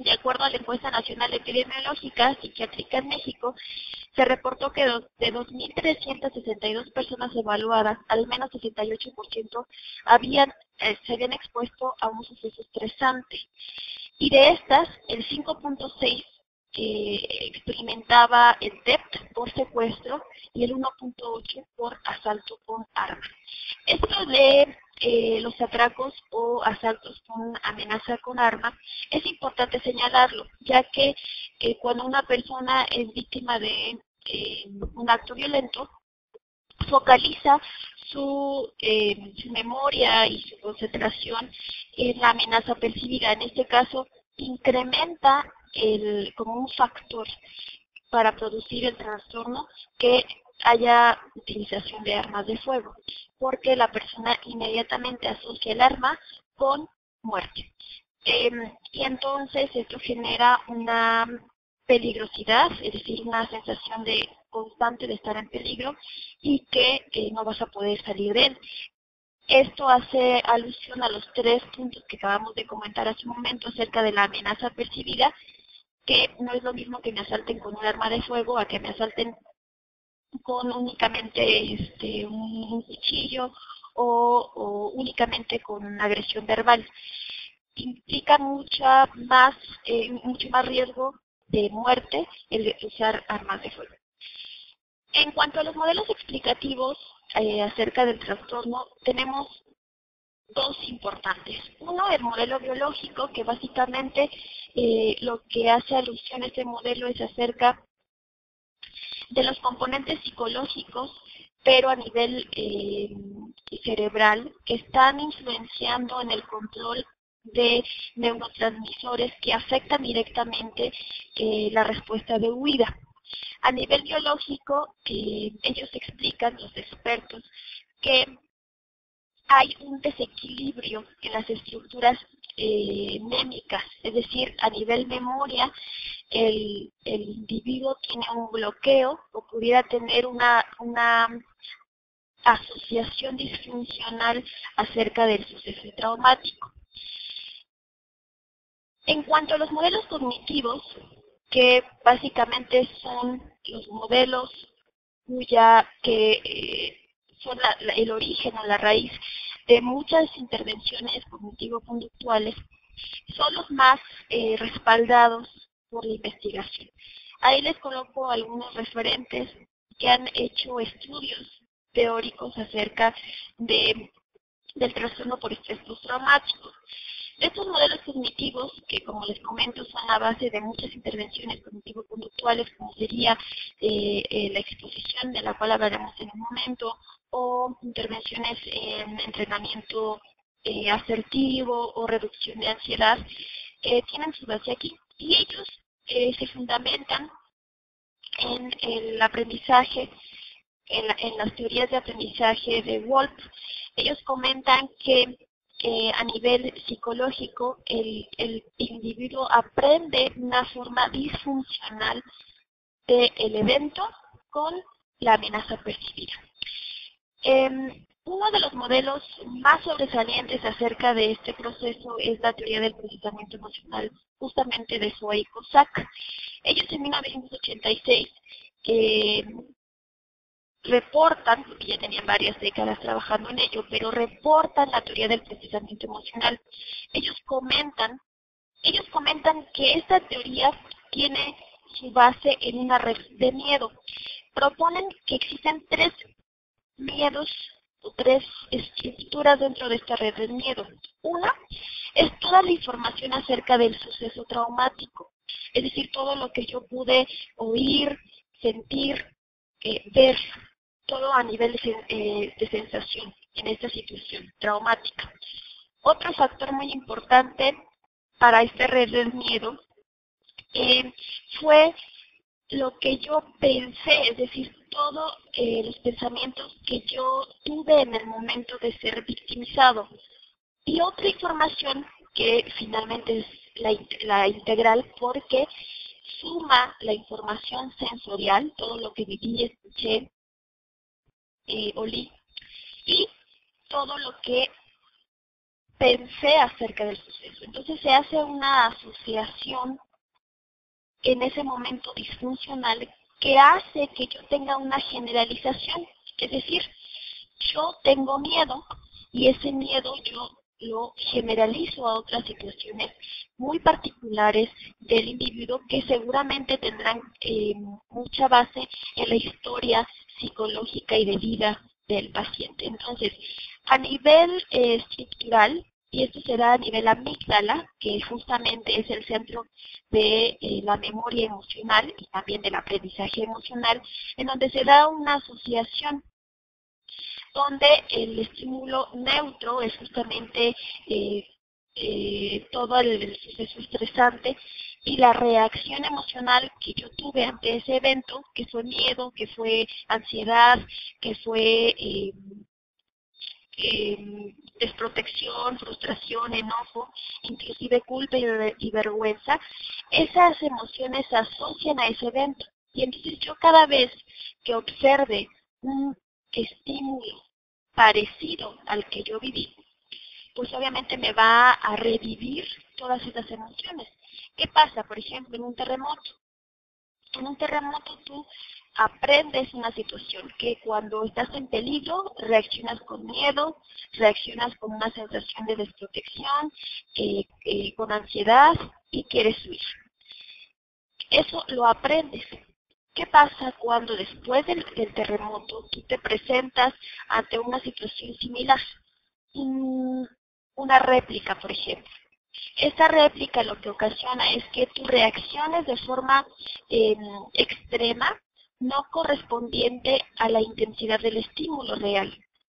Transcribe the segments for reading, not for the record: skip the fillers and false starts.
De acuerdo a la encuesta nacional epidemiológica psiquiátrica en México, se reportó que de 2.362 personas evaluadas, al menos 68% se habían expuesto a un suceso estresante. Y de estas, el 5.6 experimentaba el TEP por secuestro y el 1.8 por asalto con arma. Esto de los atracos o asaltos con amenaza con arma es importante señalarlo, ya que cuando una persona es víctima de un acto violento, focaliza su memoria y su concentración en la amenaza percibida. En este caso, incrementa como un factor para producir el trastorno que haya utilización de armas de fuego, porque la persona inmediatamente asocia el arma con muerte. Y entonces esto genera una peligrosidad, es decir, una sensación de constante de estar en peligro y que no vas a poder salir de él. Esto hace alusión a los 3 puntos que acabamos de comentar hace un momento acerca de la amenaza percibida, que no es lo mismo que me asalten con un arma de fuego a que me asalten con únicamente un cuchillo o únicamente con agresión verbal. Implica mucho más riesgo de muerte el usar armas de fuego. En cuanto a los modelos explicativos acerca del trastorno, tenemos 2 importantes. Uno, el modelo biológico, que básicamente lo que hace alusión a este modelo es acerca de los componentes psicológicos, pero a nivel cerebral, que están influenciando en el control de neurotransmisores que afectan directamente la respuesta de huida. A nivel biológico, ellos explican, los expertos, que hay un desequilibrio en las estructuras mémicas, es decir, a nivel memoria, el individuo tiene un bloqueo o pudiera tener una asociación disfuncional acerca del suceso traumático. En cuanto a los modelos cognitivos, que básicamente son los modelos que son el origen o la raíz de muchas intervenciones cognitivo-conductuales, son los más respaldados por la investigación. Ahí les coloco algunos referentes que han hecho estudios teóricos acerca del trastorno por estrés postraumático. Estos modelos cognitivos, que como les comento son a base de muchas intervenciones cognitivo-conductuales, como sería la exposición, de la cual hablaremos en un momento, o intervenciones en entrenamiento asertivo o reducción de ansiedad, tienen su base aquí. Y ellos se fundamentan en el aprendizaje, en las teorías de aprendizaje de Wolff. Ellos comentan que a nivel psicológico, el individuo aprende una forma disfuncional del evento con la amenaza percibida. Uno de los modelos más sobresalientes acerca de este proceso es la teoría del procesamiento emocional, justamente de Zoe y Cossack. Ellos en 1986 reportan, porque ya tenían varias décadas trabajando en ello, pero reportan la teoría del procesamiento emocional. Ellos comentan que esta teoría tiene su base en una red de miedo. Proponen que existen 3 miedos o 3 estructuras dentro de esta red de miedo. Una es toda la información acerca del suceso traumático, es decir, todo lo que yo pude oír, sentir, ver, todo a nivel de sensación en esta situación traumática. Otro factor muy importante para esta red del miedo fue lo que yo pensé, es decir, todos los pensamientos que yo tuve en el momento de ser victimizado. Y otra información que finalmente es la integral, porque suma la información sensorial, todo lo que viví, escuché, olí, y todo lo que pensé acerca del suceso. Entonces se hace una asociación en ese momento disfuncional que hace que yo tenga una generalización. Es decir, yo tengo miedo y ese miedo yo lo generalizo a otras situaciones muy particulares del individuo que seguramente tendrán mucha base en la historia psicológica y de vida del paciente. Entonces, a nivel estructural, y esto se da a nivel amígdala, que justamente es el centro de la memoria emocional y también del aprendizaje emocional, en donde se da una asociación donde el estímulo neutro es justamente todo el suceso estresante y la reacción emocional que yo tuve ante ese evento, que fue miedo, que fue ansiedad, que fue desprotección, frustración, enojo, inclusive culpa y vergüenza, esas emociones se asocian a ese evento. Y entonces yo cada vez que observe un estímulo parecido al que yo viví, pues obviamente me va a revivir todas esas emociones. ¿Qué pasa, por ejemplo, en un terremoto? En un terremoto tú aprendes una situación que cuando estás en peligro reaccionas con miedo, reaccionas con una sensación de desprotección, con ansiedad y quieres huir. Eso lo aprendes. ¿Qué pasa cuando después del terremoto tú te presentas ante una situación similar? Una réplica, por ejemplo. Esta réplica lo que ocasiona es que tú reacciones de forma extrema, no correspondiente a la intensidad del estímulo real.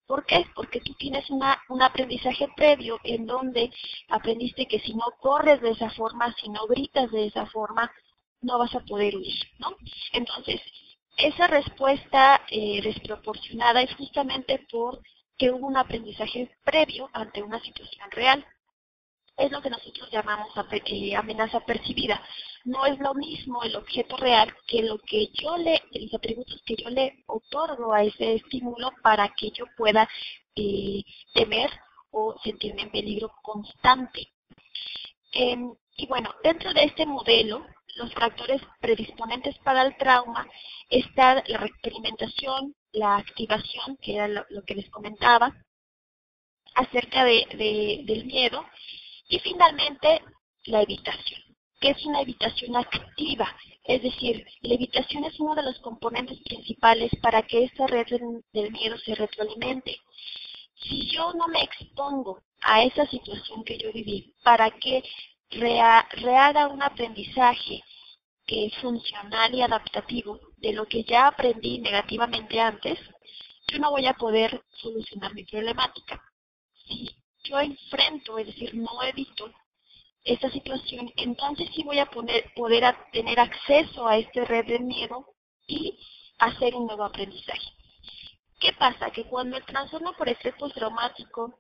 ¿Por qué? Porque tú tienes un aprendizaje previo en donde aprendiste que si no corres de esa forma, si no gritas de esa forma, no vas a poder huir, ¿no? Entonces, esa respuesta desproporcionada es justamente porque hubo un aprendizaje previo ante una situación real. Es lo que nosotros llamamos amenaza percibida. No es lo mismo el objeto real que los atributos que yo le otorgo a ese estímulo para que yo pueda temer o sentirme en peligro constante. Y bueno, dentro de este modelo, los factores predisponentes para el trauma están la reexperimentación, la activación, que era lo que les comentaba, acerca del miedo, y finalmente la evitación, que es una evitación activa. Es decir, la evitación es uno de los componentes principales para que esta red del miedo se retroalimente. Si yo no me expongo a esa situación que yo viví para que rehaga un aprendizaje funcional y adaptativo de lo que ya aprendí negativamente antes, yo no voy a poder solucionar mi problemática. Si yo enfrento, es decir, no evito esta situación, entonces sí voy a poder tener acceso a esta red de miedo y hacer un nuevo aprendizaje. ¿Qué pasa? Que cuando el trastorno por estrés postraumático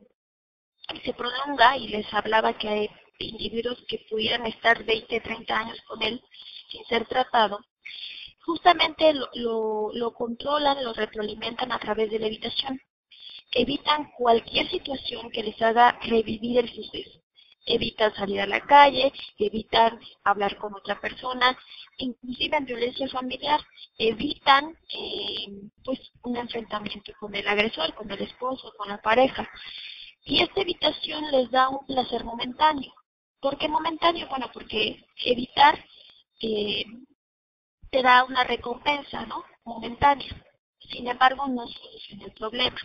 se prolonga, y les hablaba que hay individuos que pudieran estar 20, 30 años con él sin ser tratado, justamente lo controlan, lo retroalimentan a través de la evitación. Evitan cualquier situación que les haga revivir el suceso. Evitan salir a la calle, evitan hablar con otra persona, inclusive en violencia familiar, evitan pues un enfrentamiento con el agresor, con el esposo, con la pareja. Y esta evitación les da un placer momentáneo. ¿Por qué momentáneo? Bueno, porque evitar te da una recompensa, ¿no? Momentánea. Sin embargo, no soluciona el problema.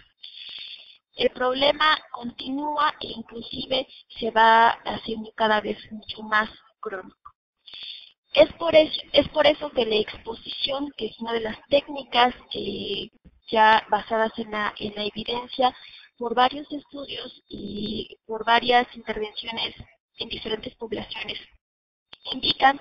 El problema continúa e inclusive se va haciendo cada vez mucho más crónico. Es por eso que la exposición, que es una de las técnicas ya basadas en la evidencia, por varios estudios y por varias intervenciones en diferentes poblaciones, indican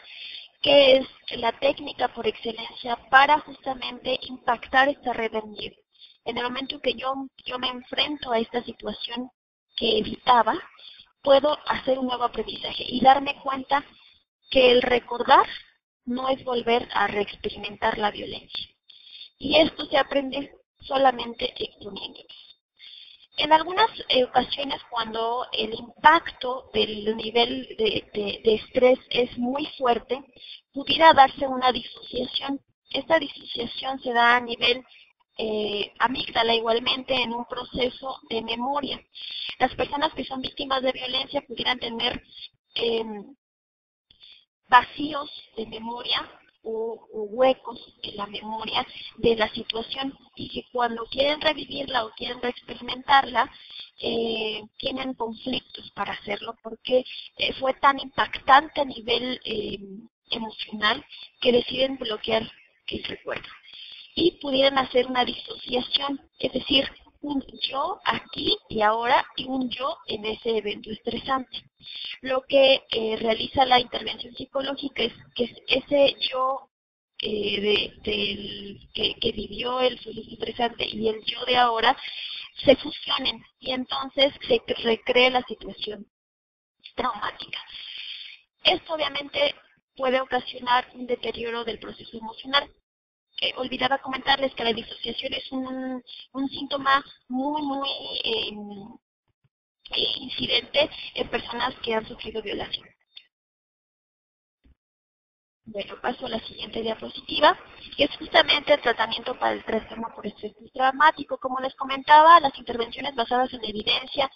que es la técnica por excelencia para justamente impactar esta red del miedo. En el momento que yo me enfrento a esta situación que evitaba, puedo hacer un nuevo aprendizaje y darme cuenta que el recordar no es volver a reexperimentar la violencia. Y esto se aprende solamente exponiéndonos. En algunas ocasiones, cuando el impacto del nivel de estrés es muy fuerte, pudiera darse una disociación. Esta disociación se da a nivel amígdala, igualmente en un proceso de memoria. Las personas que son víctimas de violencia pudieran tener vacíos de memoria o huecos en la memoria de la situación, y que cuando quieren revivirla o quieren reexperimentarla, tienen conflictos para hacerlo, porque fue tan impactante a nivel emocional que deciden bloquear el recuerdo. Y pudieran hacer una disociación, es decir, un yo aquí y ahora y un yo en ese evento estresante. Lo que realiza la intervención psicológica es que ese yo que vivió el suceso estresante y el yo de ahora se fusionen, y entonces se recree la situación traumática. Esto obviamente puede ocasionar un deterioro del proceso emocional. Olvidaba comentarles que la disociación es un síntoma muy incidente en personas que han sufrido violación. Bueno, paso a la siguiente diapositiva, que es justamente el tratamiento para el trastorno por estrés postraumático. Como les comentaba, las intervenciones basadas en evidencia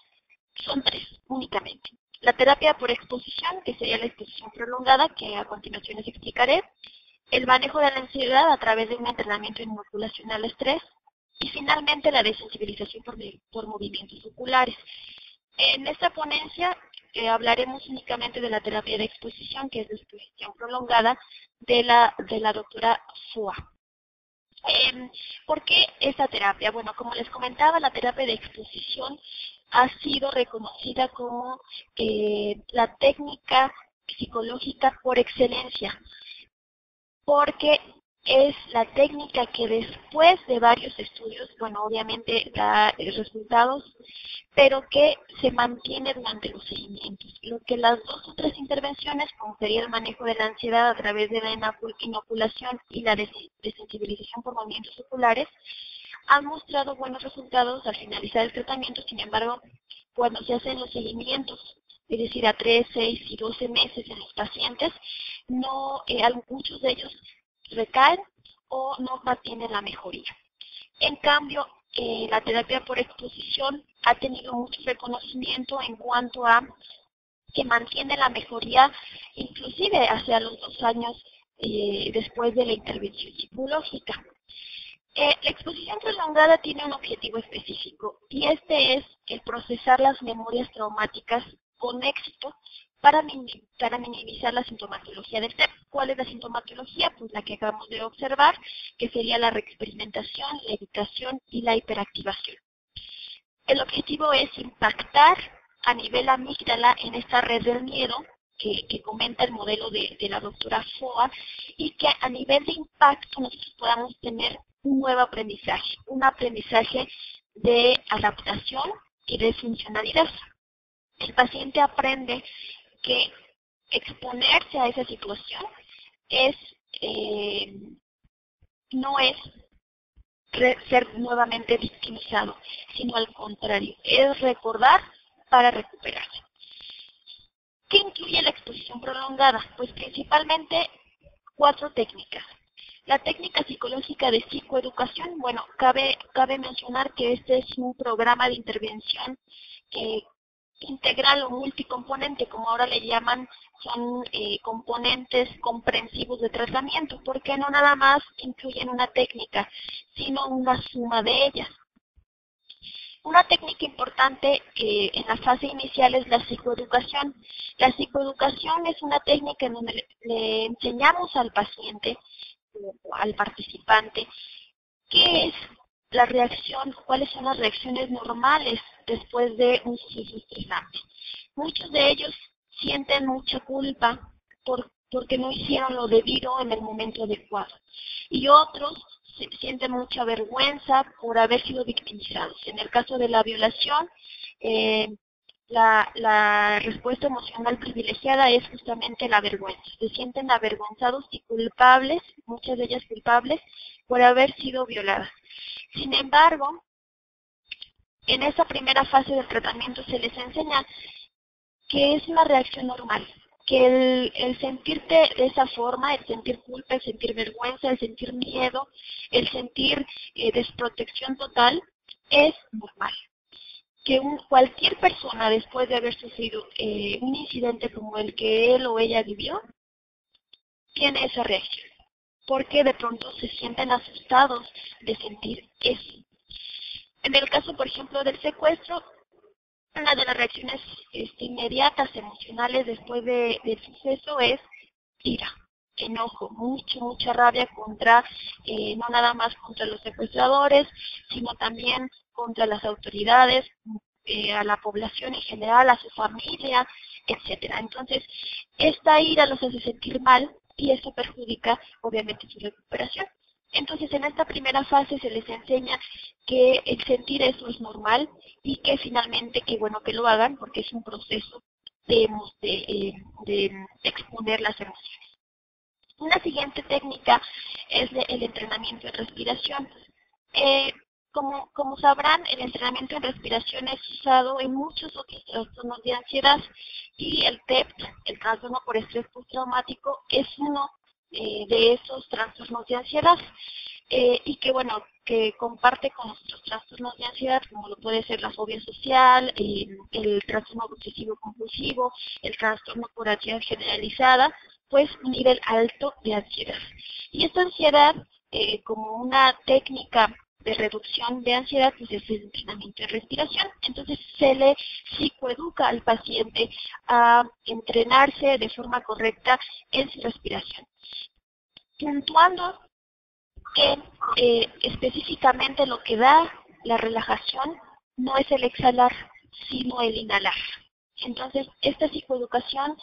son 3 únicamente. La terapia por exposición, que sería la exposición prolongada, que a continuación les explicaré. El manejo de la ansiedad a través de un entrenamiento en inoculación al estrés. Y finalmente la desensibilización por movimientos oculares. En esta ponencia hablaremos únicamente de la terapia de exposición, que es la exposición prolongada de la doctora Fua. ¿Por qué esta terapia? Bueno, como les comentaba, la terapia de exposición ha sido reconocida como la técnica psicológica por excelencia, porque es la técnica que después de varios estudios, bueno, obviamente da resultados, pero que se mantiene durante los seguimientos. Lo que las 2 otras intervenciones, como sería el manejo de la ansiedad a través de la inoculación y la desensibilización por movimientos oculares, han mostrado buenos resultados al finalizar el tratamiento. Sin embargo, cuando se hacen los seguimientos, es decir, a 3, 6 y 12 meses en los pacientes, muchos de ellos recaen o no mantienen la mejoría. En cambio, la terapia por exposición ha tenido mucho reconocimiento en cuanto a que mantiene la mejoría inclusive hacia los 2 años después de la intervención psicológica. La exposición prolongada tiene un objetivo específico, y este es el procesar las memorias traumáticas con éxito para minimizar la sintomatología del TEP. ¿Cuál es la sintomatología? Pues la que acabamos de observar, que sería la reexperimentación, la evitación y la hiperactivación. El objetivo es impactar a nivel amígdala en esta red del miedo que comenta el modelo de la doctora Foa, y que a nivel de impacto nosotros podamos tener un nuevo aprendizaje, un aprendizaje de adaptación y de funcionalidad. El paciente aprende que exponerse a esa situación no es ser nuevamente victimizado, sino al contrario, es recordar para recuperarse. ¿Qué incluye la exposición prolongada? Pues principalmente 4 técnicas. La técnica psicológica de psicoeducación, bueno, cabe mencionar que este es un programa de intervención integral o multicomponente, como ahora le llaman. Son componentes comprensivos de tratamiento, porque no nada más incluyen una técnica, sino una suma de ellas. Una técnica importante en la fase inicial es la psicoeducación. La psicoeducación es una técnica en donde le enseñamos al paciente o al participante qué es la reacción, cuáles son las reacciones normales después de un suceso estresante. Muchos de ellos sienten mucha culpa porque no hicieron lo debido en el momento adecuado, y otros sienten mucha vergüenza por haber sido victimizados. En el caso de la violación, la respuesta emocional privilegiada es justamente la vergüenza. Se sienten avergonzados y culpables, muchas de ellas culpables, por haber sido violadas. Sin embargo, En esa primera fase del tratamiento se les enseña que es una reacción normal, que el sentirte de esa forma, el sentir culpa, el sentir vergüenza, el sentir miedo, el sentir desprotección total, es normal. Que cualquier persona, después de haber sufrido un incidente como el que él o ella vivió, tiene esa reacción, porque de pronto se sienten asustados de sentir eso. En el caso, por ejemplo, del secuestro, una de las reacciones inmediatas, emocionales después del suceso es ira, enojo, mucha rabia contra, no nada más contra los secuestradores, sino también contra las autoridades, a la población en general, a su familia, etcétera. Entonces, esta ira los hace sentir mal y eso perjudica, obviamente, su recuperación. Entonces, en esta primera fase se les enseña que el sentir eso es normal y que finalmente, qué bueno que lo hagan porque es un proceso de exponer las emociones. Una siguiente técnica es el entrenamiento en respiración. Como sabrán, el entrenamiento en respiración es usado en muchos otros trastornos de ansiedad y el TEPT, el trastorno por estrés postraumático, es uno de esos trastornos de ansiedad y que bueno, que comparte con otros trastornos de ansiedad como lo puede ser la fobia social, el trastorno obsesivo compulsivo, el trastorno por ansiedad generalizada, pues un nivel alto de ansiedad. Y esta ansiedad, como una técnica de reducción de ansiedad, pues es el entrenamiento en respiración. Entonces se le psicoeduca al paciente a entrenarse de forma correcta en su respiración. Puntuando que específicamente lo que da la relajación no es el exhalar, sino el inhalar. Entonces, esta psicoeducación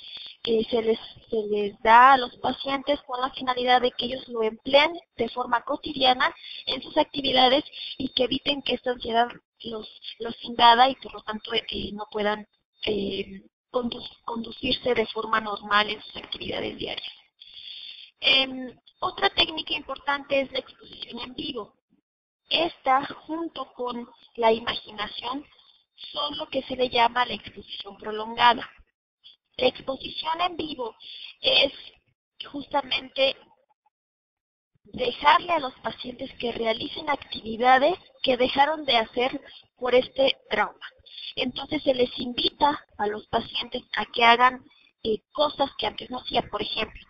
se les da a los pacientes con la finalidad de que ellos lo empleen de forma cotidiana en sus actividades y que eviten que esta ansiedad los invada y por lo tanto no puedan conducirse de forma normal en sus actividades diarias. Otra técnica importante es la exposición en vivo. Esta, junto con la imaginación, son lo que se le llama la exposición prolongada. La exposición en vivo es justamente dejarle a los pacientes que realicen actividades que dejaron de hacer por este trauma. Entonces se les invita a los pacientes a que hagan cosas que antes no hacían. Por ejemplo,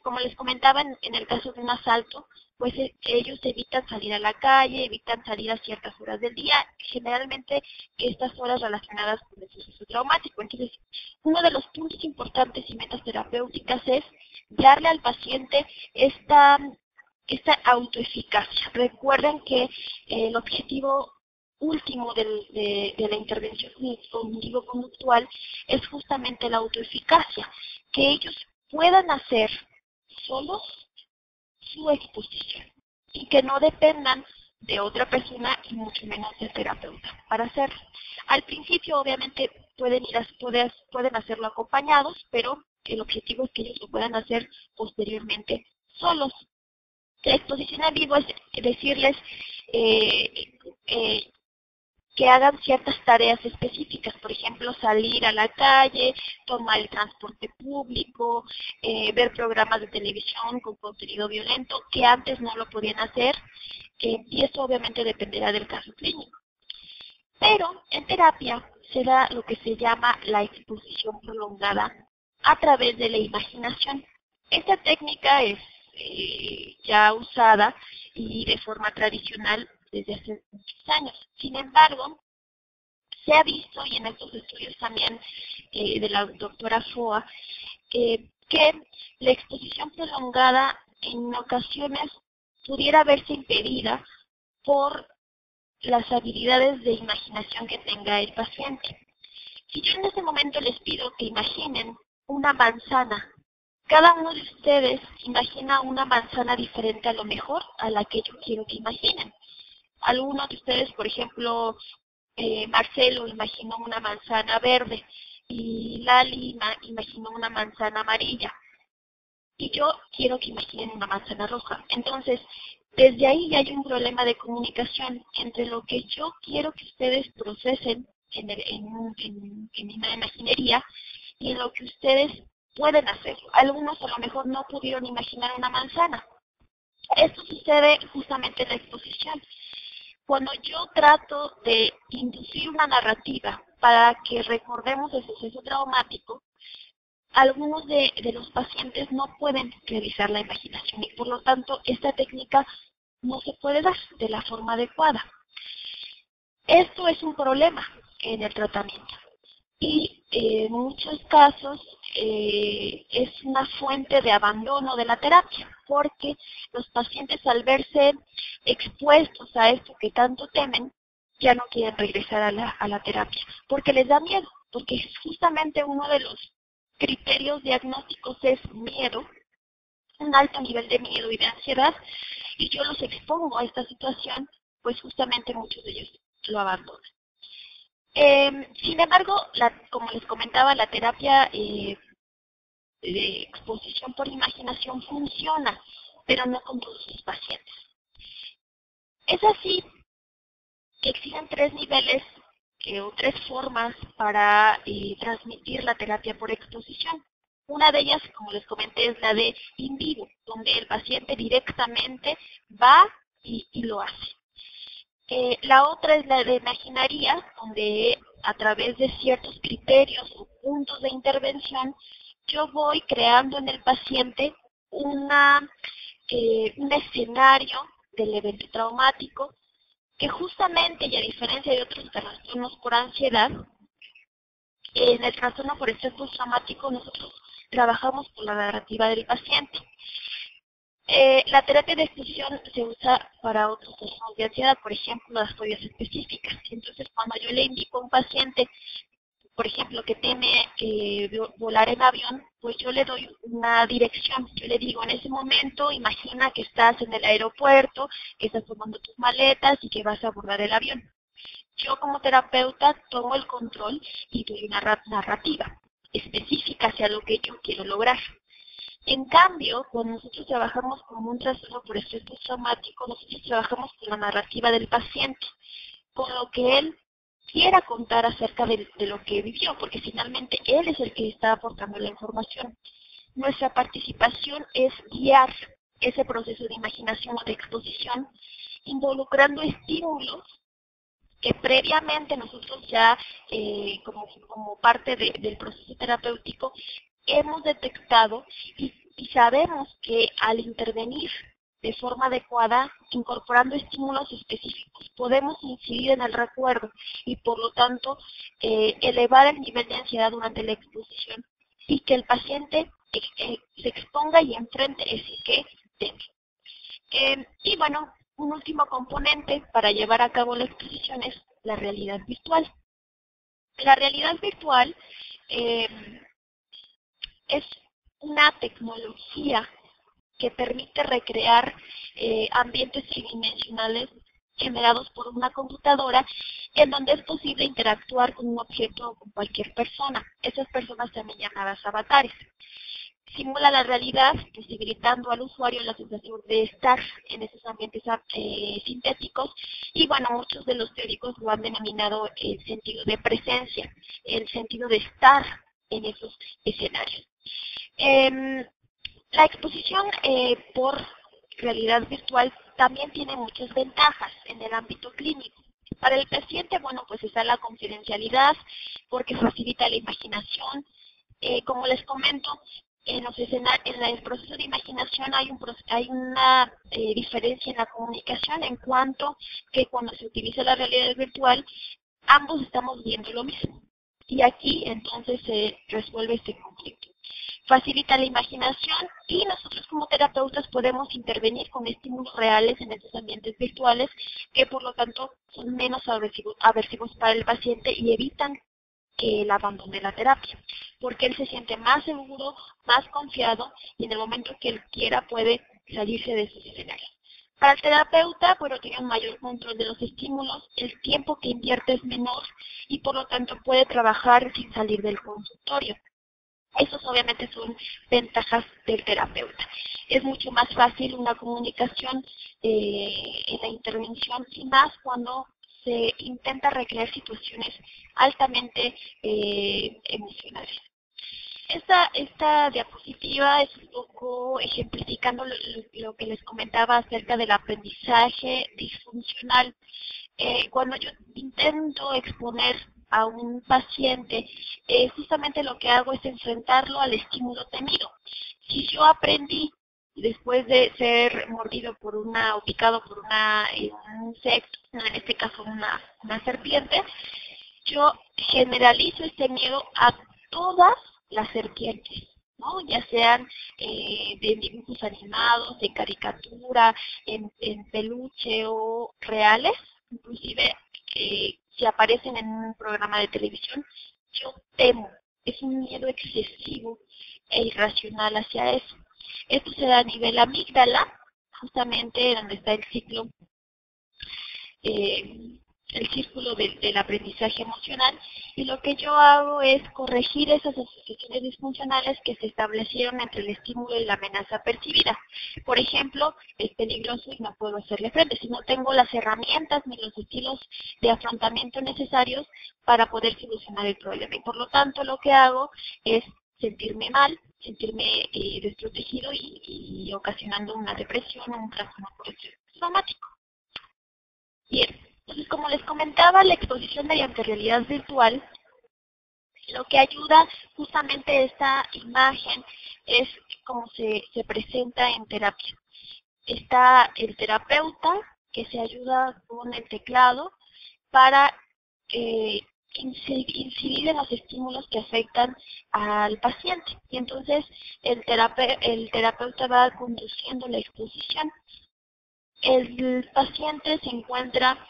como les comentaba en el caso de un asalto, pues ellos evitan salir a la calle, evitan salir a ciertas horas del día, generalmente estas horas relacionadas con el suceso traumático. Entonces, uno de los puntos importantes y metas terapéuticas es darle al paciente esta autoeficacia. Recuerden que el objetivo último de la intervención cognitivo-conductual es justamente la autoeficacia, que ellos puedan hacer solos su exposición y que no dependan de otra persona y mucho menos del terapeuta para hacerlo. Al principio obviamente pueden hacerlo acompañados, pero el objetivo es que ellos lo puedan hacer posteriormente solos. La exposición en vivo es decirles que hagan ciertas tareas específicas, por ejemplo, salir a la calle, tomar el transporte público, ver programas de televisión con contenido violento, que antes no lo podían hacer, y eso obviamente dependerá del caso clínico. Pero en terapia se da lo que se llama la exposición prolongada a través de la imaginación. Esta técnica es ya usada y de forma tradicional desde hace muchos años. Sin embargo, se ha visto, y en estos estudios también de la doctora Foa, que la exposición prolongada en ocasiones pudiera verse impedida por las habilidades de imaginación que tenga el paciente. Si yo en este momento les pido que imaginen una manzana, cada uno de ustedes imagina una manzana diferente a lo mejor a la que yo quiero que imaginen. Algunos de ustedes, por ejemplo, Marcelo imaginó una manzana verde y Lali imaginó una manzana amarilla. y yo quiero que imaginen una manzana roja. Entonces, desde ahí ya hay un problema de comunicación entre lo que yo quiero que ustedes procesen en una imaginería y en lo que ustedes pueden hacer. Algunos a lo mejor no pudieron imaginar una manzana. Esto sucede justamente en la exposición. Cuando yo trato de inducir una narrativa para que recordemos el suceso traumático, algunos de los pacientes no pueden realizar la imaginación y por lo tanto esta técnica no se puede dar de la forma adecuada. Esto es un problema en el tratamiento y en muchos casos es una fuente de abandono de la terapia porque los pacientes al verse expuestos a esto que tanto temen ya no quieren regresar a la terapia porque les da miedo, porque justamente uno de los criterios diagnósticos es miedo, un alto nivel de miedo y de ansiedad, y yo los expongo a esta situación, pues justamente muchos de ellos lo abandonan. Sin embargo, como les comentaba, la terapia de exposición por imaginación funciona, pero no con todos los pacientes. Es así que existen tres niveles o tres formas para transmitir la terapia por exposición. Una de ellas, como les comenté, es la de in vivo, donde el paciente directamente va y lo hace. La otra es la de imaginaría, donde a través de ciertos criterios o puntos de intervención, yo voy creando en el paciente un escenario del evento traumático que justamente, y a diferencia de otros trastornos por ansiedad, en el trastorno por estrés postraumático nosotros trabajamos con la narrativa del paciente. La terapia de exposición se usa para otros trastornos de ansiedad, por ejemplo, las fobias específicas. Entonces, cuando yo le indico a un paciente, por ejemplo, que teme volar en avión, pues yo le doy una dirección. Yo le digo, en ese momento, imagina que estás en el aeropuerto, que estás tomando tus maletas y que vas a abordar el avión. Yo como terapeuta tomo el control y doy una narrativa específica hacia lo que yo quiero lograr. En cambio, cuando nosotros trabajamos con un trastorno por estrés postraumático, nosotros trabajamos con la narrativa del paciente, con lo que él quiera contar acerca de lo que vivió, porque finalmente él es el que está aportando la información. Nuestra participación es guiar ese proceso de imaginación o de exposición, involucrando estímulos que previamente nosotros ya, como parte del proceso terapéutico, hemos detectado y sabemos que al intervenir de forma adecuada, incorporando estímulos específicos, podemos incidir en el recuerdo y por lo tanto elevar el nivel de ansiedad durante la exposición y que el paciente se exponga y enfrente ese que teme. Y bueno, un último componente para llevar a cabo la exposición es la realidad virtual. La realidad virtual es una tecnología que permite recrear ambientes tridimensionales generados por una computadora en donde es posible interactuar con un objeto o con cualquier persona. Esas personas también llamadas avatares. Simula la realidad, posibilitando al usuario la sensación de estar en esos ambientes sintéticos y bueno, muchos de los teóricos lo han denominado el sentido de presencia, el sentido de estar en esos escenarios. La exposición por realidad virtual también tiene muchas ventajas en el ámbito clínico. Para el paciente, bueno, pues está la confidencialidad porque facilita la imaginación. Como les comento, en el proceso de imaginación hay una diferencia en la comunicación en cuanto que cuando se utiliza la realidad virtual, ambos estamos viendo lo mismo. Y aquí entonces se resuelve este conflicto. Facilita la imaginación y nosotros como terapeutas podemos intervenir con estímulos reales en estos ambientes virtuales que por lo tanto son menos aversivos para el paciente y evitan que él abandone la terapia, porque él se siente más seguro, más confiado y en el momento que él quiera puede salirse de esos escenarios. Para el terapeuta, bueno, tiene un mayor control de los estímulos, el tiempo que invierte es menor y por lo tanto puede trabajar sin salir del consultorio. Esas obviamente son ventajas del terapeuta. Es mucho más fácil una comunicación en la intervención y más cuando se intenta recrear situaciones altamente emocionales. Esta diapositiva es un poco ejemplificando lo que les comentaba acerca del aprendizaje disfuncional. Cuando yo intento exponer a un paciente, justamente lo que hago es enfrentarlo al estímulo temido. Si yo aprendí después de ser mordido por o picado por un insecto, en este caso una serpiente, yo generalizo este miedo a todas las serpientes, ¿no? Ya sean de dibujos animados, de caricatura, en peluche o reales, inclusive si aparecen en un programa de televisión, yo temo. Es un miedo excesivo e irracional hacia eso. Esto se da a nivel amígdala, justamente donde está el círculo del aprendizaje emocional, y lo que yo hago es corregir esas asociaciones disfuncionales que se establecieron entre el estímulo y la amenaza percibida. Por ejemplo, es peligroso y no puedo hacerle frente si no tengo las herramientas ni los estilos de afrontamiento necesarios para poder solucionar el problema. Y por lo tanto, lo que hago es sentirme mal, sentirme desprotegido y ocasionando una depresión o un trastorno por estrés traumático. Bien, entonces como les comentaba, la exposición mediante realidad virtual, lo que ayuda justamente esta imagen es cómo se presenta en terapia. Está el terapeuta que se ayuda con el teclado para incidir en los estímulos que afectan al paciente. Y entonces el terapeuta va conduciendo la exposición. El paciente se encuentra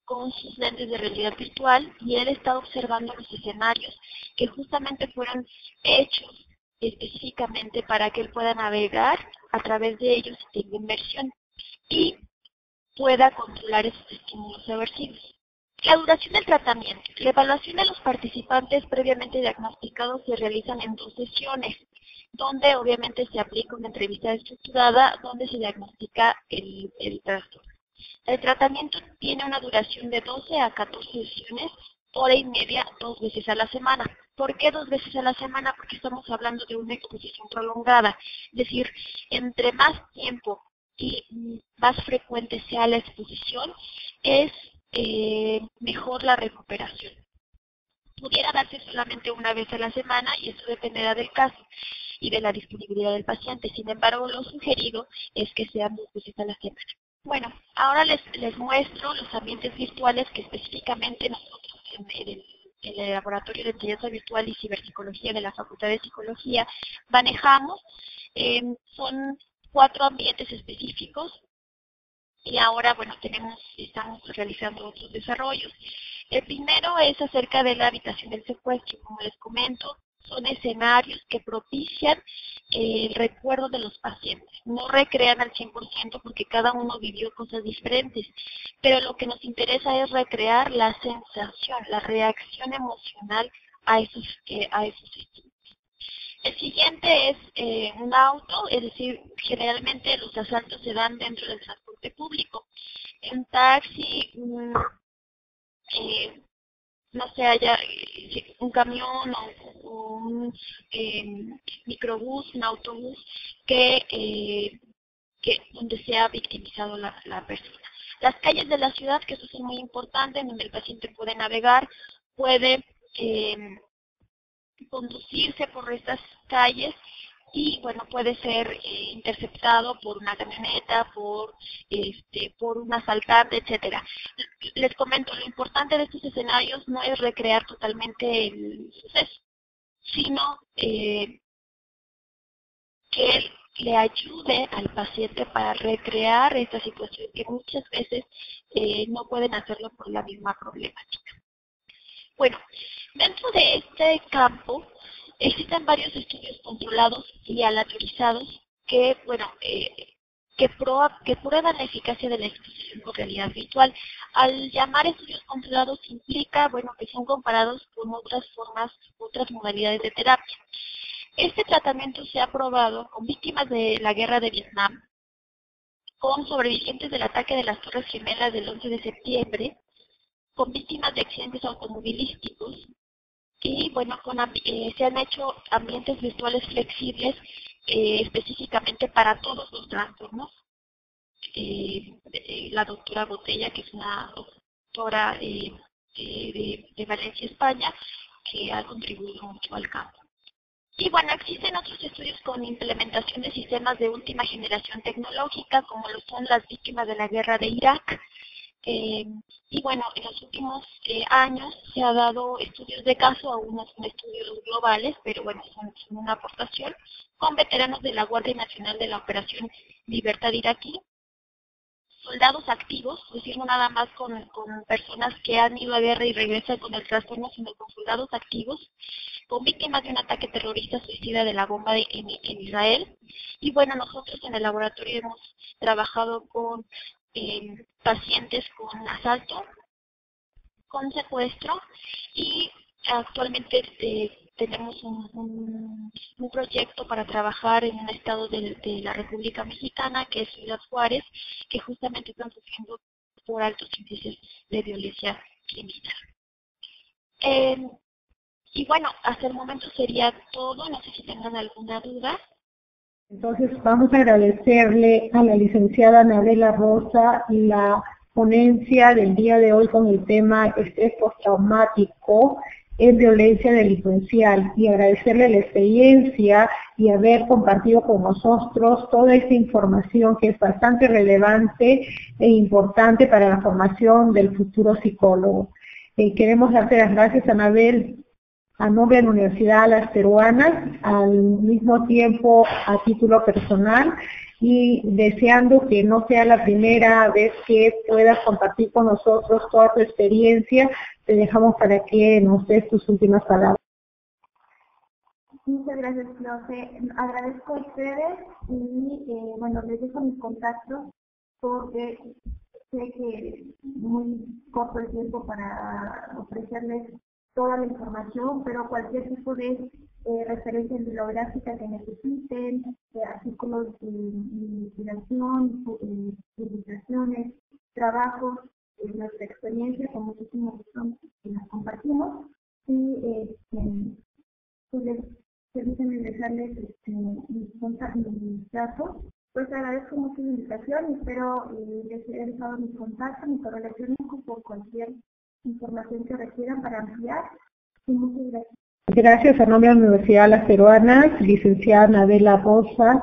con sus lentes de realidad virtual y él está observando los escenarios que justamente fueron hechos específicamente para que él pueda navegar a través de ellos y tenga inmersión y pueda controlar esos estímulos aversivos. La duración del tratamiento. La evaluación de los participantes previamente diagnosticados se realizan en 2 sesiones, donde obviamente se aplica una entrevista estructurada donde se diagnostica el trastorno. El tratamiento tiene una duración de 12 a 14 sesiones, hora y media, 2 veces a la semana. ¿Por qué 2 veces a la semana? Porque estamos hablando de una exposición prolongada. Es decir, entre más tiempo y más frecuente sea la exposición, es mejor la recuperación. Pudiera darse solamente una vez a la semana y eso dependerá del caso y de la disponibilidad del paciente. Sin embargo, lo sugerido es que sean 2 veces a la semana. Bueno, ahora les muestro los ambientes virtuales que específicamente nosotros en el Laboratorio de Enseñanza Virtual y Ciberpsicología de la Facultad de Psicología manejamos. Son 4 ambientes específicos y ahora, bueno, estamos realizando otros desarrollos. El primero es acerca de la habitación del secuestro. Como les comento, son escenarios que propician el recuerdo de los pacientes. No recrean al 100% porque cada uno vivió cosas diferentes, pero lo que nos interesa es recrear la sensación, la reacción emocional a esos estímulos. El siguiente es un auto, es decir, generalmente los asaltos se dan dentro del transporte público. Un taxi, no sé, haya un camión o un microbús, un autobús donde se ha victimizado la persona. Las calles de la ciudad, que eso es muy importante, en donde el paciente puede navegar, puede conducirse por estas calles y bueno, puede ser interceptado por una camioneta, por un asaltante, etcétera. Les comento, lo importante de estos escenarios no es recrear totalmente el suceso, sino que le ayude al paciente para recrear esta situación que muchas veces no pueden hacerlo por la misma problemática. Bueno, dentro de este campo existen varios estudios controlados y aleatorizados que, que prueban la eficacia de la exposición con realidad virtual. Al llamar estudios controlados implica, que son comparados con otras modalidades de terapia. Este tratamiento se ha probado con víctimas de la guerra de Vietnam, con sobrevivientes del ataque de las Torres Gemelas del 11 de septiembre, con víctimas de accidentes automovilísticos y bueno, se han hecho ambientes virtuales flexibles específicamente para todos los trastornos. La doctora Botella, que es una doctora de Valencia, España, que ha contribuido mucho al campo. Y bueno, existen otros estudios con implementación de sistemas de última generación tecnológica, como lo son las víctimas de la guerra de Irak. Y bueno, en los últimos años se ha dado estudios de caso, aún no son estudios globales, pero bueno, son una aportación, con veteranos de la Guardia Nacional de la Operación Libertad Iraquí, soldados activos, es decir, no nada más con personas que han ido a guerra y regresan con el trastorno, sino con soldados activos, con víctimas de un ataque terrorista suicida de la bomba en Israel. Y bueno, nosotros en el laboratorio hemos trabajado con pacientes con asalto, con secuestro, y actualmente tenemos un proyecto para trabajar en un estado de la República Mexicana, que es Ciudad Juárez, que justamente están sufriendo por altos índices de violencia criminal. Y bueno, hasta el momento sería todo, no sé si tengan alguna duda. Entonces vamos a agradecerle a la licenciada Anabela Rosa la ponencia del día de hoy con el tema estrés postraumático en violencia delincuencial y agradecerle la experiencia y haber compartido con nosotros toda esta información que es bastante relevante e importante para la formación del futuro psicólogo. Queremos darte las gracias, Anabel, a nombre de la Universidad Las Peruanas, al mismo tiempo a título personal, y deseando que no sea la primera vez que puedas compartir con nosotros toda tu experiencia, te dejamos para que nos des tus últimas palabras. Muchas gracias, profe. Agradezco a ustedes y bueno, les dejo mis contactos porque sé que es muy corto el tiempo para ofrecerles toda la información, pero cualquier tipo de referencia bibliográfica que necesiten, artículos de investigación, publicaciones, trabajos, nuestra experiencia, con muchísimo gusto que las compartimos. Y pues permítanme dejarles mis datos. Pues agradezco mucho la invitación y espero les haya dejado mi contacto, mi correo electrónico por cualquier información que requieran para ampliar. Y muchas gracias. Gracias a nombre de la Universidad Las Peruanas, licenciada Anabela Rosa,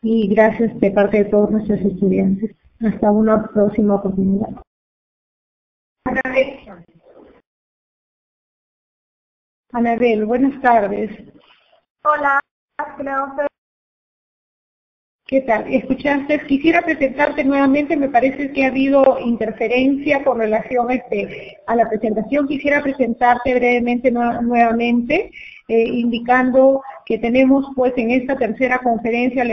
y gracias de parte de todos nuestros estudiantes. Hasta una próxima oportunidad. Anabel, buenas tardes. Hola, profe. ¿Qué tal? ¿Escuchaste? Quisiera presentarte nuevamente, me parece que ha habido interferencia con relación a la presentación. Quisiera presentarte brevemente nuevamente, indicando que tenemos pues en esta tercera conferencia